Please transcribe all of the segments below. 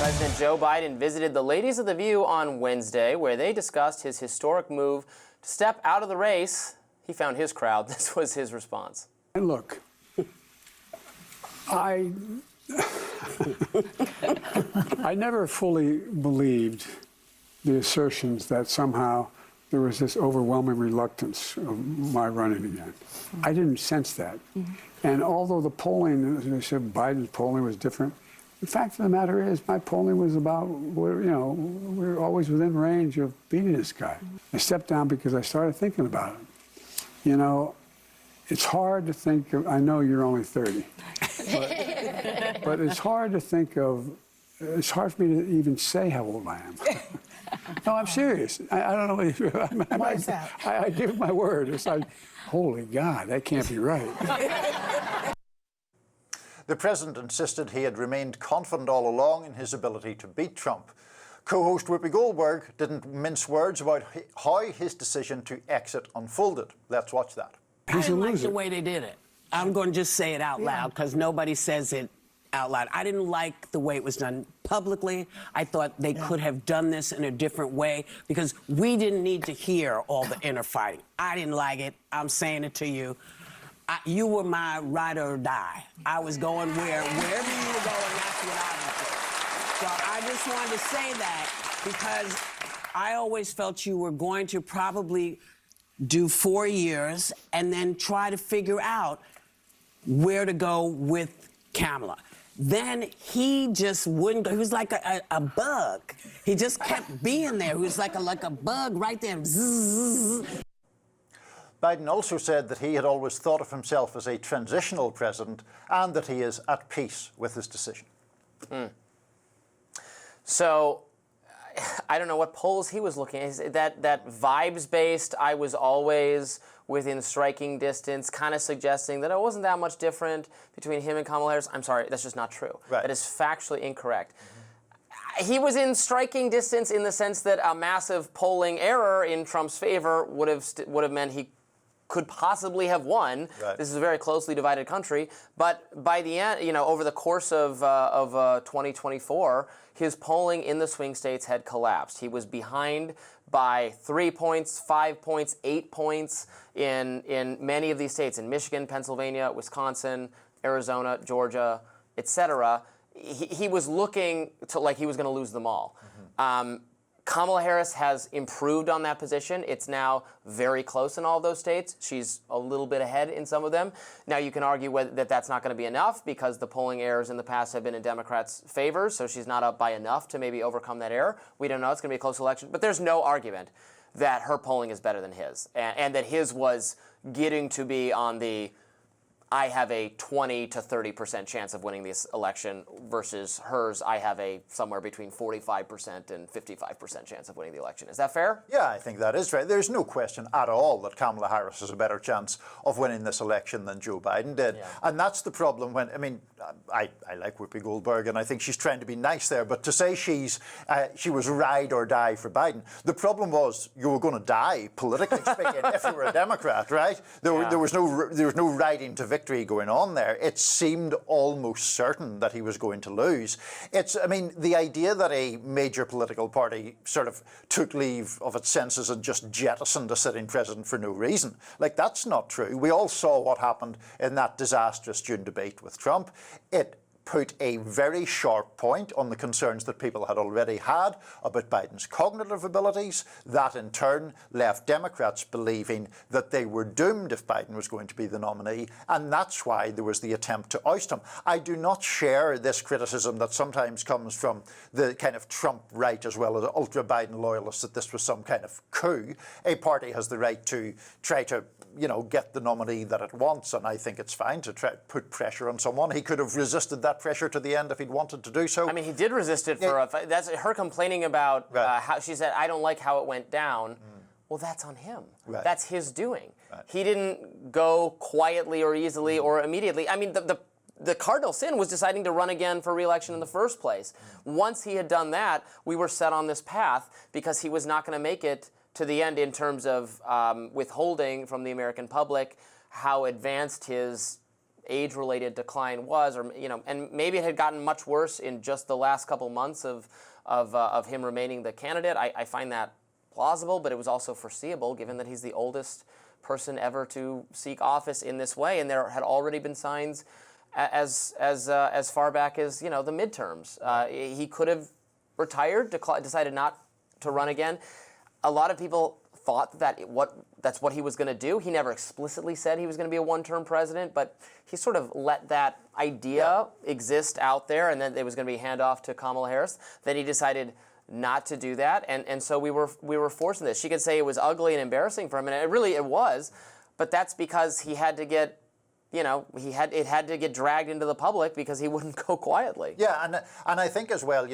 President Joe Biden visited the ladies of The View on Wednesday, where they discussed his historic move to step out of the race. He found his crowd. This was his response. And look, I never fully believed the assertions that somehow there was this overwhelming reluctance of my running again. I didn't sense that. And although the polling, as I said, Biden's polling was different, the fact of the matter is my polling was about, we're always within range of beating this guy. I stepped down because I started thinking about it. You know, it's hard to think of, I know you're only 30, but it's hard to think of, it's hard for me to even say how old I am. No, I'm serious. I don't know. Why is that? I give my word. It's like, holy God, that can't be right. The president insisted he had remained confident all along in his ability to beat Trump. Co-host Whoopi Goldberg didn't mince words about how his decision to exit unfolded. Let's watch that. I didn't like the way they did it. I'm going to just say it out loud because nobody says it out loud. I didn't like the way it was done publicly. I thought they could have done this in a different way because we didn't need to hear all the inner fighting. I didn't like it. I'm saying it to you. You were my ride or die. I was going wherever you were going, that's what I was doing. So I just wanted to say that because I always felt you were going to probably do 4 years and then try to figure out where to go with Kamala. Then he just wouldn't go. He was like a bug. He just kept being there. He was like a bug right there. Zzz. Biden also said that he had always thought of himself as a transitional president and that he is at peace with his decision. So, I don't know what polls he was looking at. That vibes-based, I was always within striking distance, kind of suggesting that it wasn't that much different between him and Kamala Harris. I'm sorry, that's just not true. Right. That is factually incorrect. He was in striking distance in the sense that a massive polling error in Trump's favor would have meant he could possibly have won. Right. This is a very closely divided country. But by the end, over the course of 2024, his polling in the swing states had collapsed. He was behind by 3 points, 5 points, 8 points in many of these states, in Michigan, Pennsylvania, Wisconsin, Arizona, Georgia, etc. He was looking to like he was going to lose them all. Kamala Harris has improved on that position. It's now very close in all of those states. She's a little bit ahead in some of them. Now, you can argue that that's not going to be enough because the polling errors in the past have been in Democrats' favor, so she's not up by enough to maybe overcome that error. We don't know. It's going to be a close election. But there's no argument that her polling is better than his, and that his was getting to be on the I have a 20 to 30% chance of winning this election versus hers, I have a somewhere between 45% and 55% chance of winning the election. Is that fair? Yeah, I think that is right. There's no question at all that Kamala Harris has a better chance of winning this election than Joe Biden did. Yeah. And that's the problem when, I like Whoopi Goldberg and I think she's trying to be nice there, but to say she was ride or die for Biden, the problem was you were going to die, politically speaking, if you were a Democrat, right? There was no riding to victory going on there. It seemed almost certain that he was going to lose. The idea that a major political party sort of took leave of its senses and just jettisoned a sitting president for no reason, like that's not true. We all saw what happened in that disastrous June debate with Trump. It put a very sharp point on the concerns that people had already had about Biden's cognitive abilities. That in turn left Democrats believing that they were doomed if Biden was going to be the nominee, and that's why there was the attempt to oust him. I do not share this criticism that sometimes comes from the kind of Trump right as well as ultra-Biden loyalists that this was some kind of coup. A party has the right to try to get the nominee that it wants, and I think it's fine to try to put pressure on someone. He could have resisted that pressure to the end if he'd wanted to do so. He did resist it for that's her complaining about how she said, I don't like how it went down. Well, that's on him. Right. That's his doing. Right. He didn't go quietly or easily or immediately. The cardinal sin was deciding to run again for re-election in the first place. Once he had done that, we were set on this path because he was not going to make it to the end in terms of withholding from the American public how advanced his age-related decline was, or and maybe it had gotten much worse in just the last couple months of him remaining the candidate. I find that plausible, but it was also foreseeable given that he's the oldest person ever to seek office in this way, and there had already been signs as far back as the midterms. He could have retired, decided not to run again. A lot of people thought that that's what he was going to do. He never explicitly said he was going to be a one-term president, but he sort of let that idea exist out there, and then it was going to be handoff to Kamala Harris. Then he decided not to do that, and so we were forced into this. She could say it was ugly and embarrassing for him, and it was, but that's because he had to get. It had to get dragged into the public because he wouldn't go quietly. Yeah, and I think as well,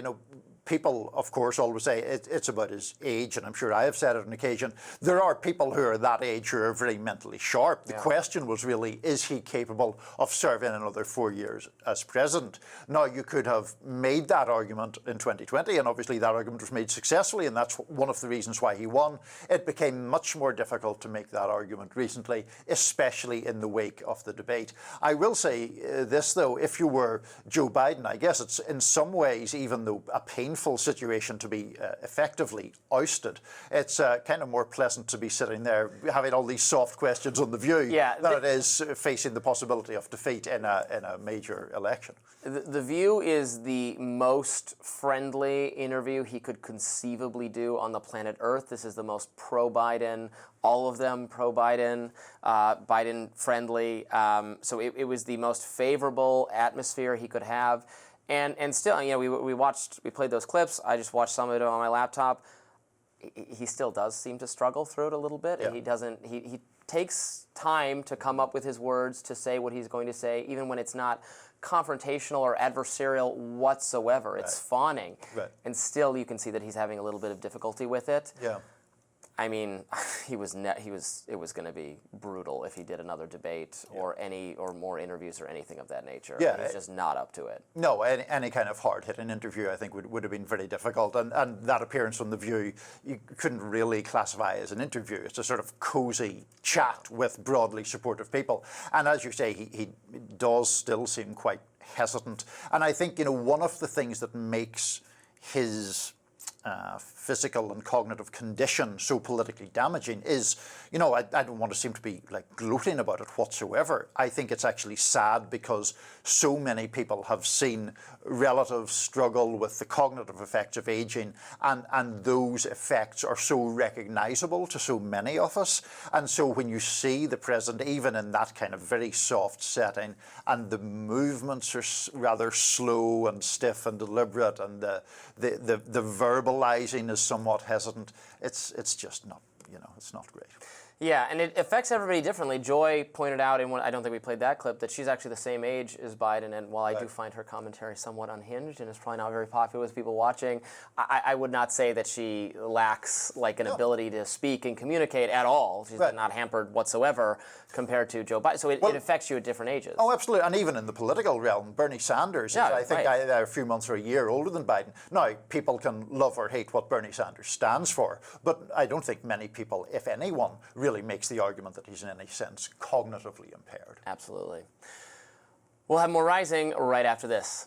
people, of course, always say it's about his age, and I'm sure I have said it on occasion. There are people who are that age who are very mentally sharp. The question was really, is he capable of serving another 4 years as president? Now, you could have made that argument in 2020, and obviously that argument was made successfully, and that's one of the reasons why he won. It became much more difficult to make that argument recently, especially in the wake of the debate. I will say this, though, if you were Joe Biden, I guess it's in some ways, even though a painful situation to be effectively ousted, it's kind of more pleasant to be sitting there having all these soft questions on The View than it is facing the possibility of defeat in a major election. The View is the most friendly interview he could conceivably do on the planet Earth. This is the most pro-Biden, all of them pro-Biden, Biden-friendly. So it was the most favorable atmosphere he could have. And still, we played those clips. I just watched some of it on my laptop. He still does seem to struggle through it a little bit. Yeah. He takes time to come up with his words, to say what he's going to say, even when it's not confrontational or adversarial whatsoever. It's fawning. Right. And still you can see that he's having a little bit of difficulty with it. Yeah. I mean, it was going to be brutal if he did another debate or more interviews or anything of that nature. Yeah, he's just not up to it. No, any kind of hard-hitting interview I think would have been very difficult, and that appearance on The View you couldn't really classify as an interview. It's a sort of cozy chat with broadly supportive people, and as you say, he does still seem quite hesitant. And I think one of the things that makes his physical and cognitive condition so politically damaging is, I don't want to seem to be like gloating about it whatsoever. I think it's actually sad because so many people have seen relatives struggle with the cognitive effects of aging, and those effects are so recognizable to so many of us. And so when you see the president, even in that kind of very soft setting, and the movements are rather slow and stiff and deliberate, and the verbalizing is somewhat hesitant, it's just not, it's not great. Yeah, and it affects everybody differently. Joy pointed out, I don't think we played that clip, that she's actually the same age as Biden, and while I do find her commentary somewhat unhinged and is probably not very popular with people watching, I would not say that she lacks an ability to speak and communicate at all. She's not hampered whatsoever compared to Joe Biden. So it affects you at different ages. Oh, absolutely. And even in the political realm, Bernie Sanders is, I think, a few months or a year older than Biden. Now, people can love or hate what Bernie Sanders stands for, but I don't think many people, if anyone, really makes the argument that he's in any sense cognitively impaired. Absolutely. We'll have more Rising right after this.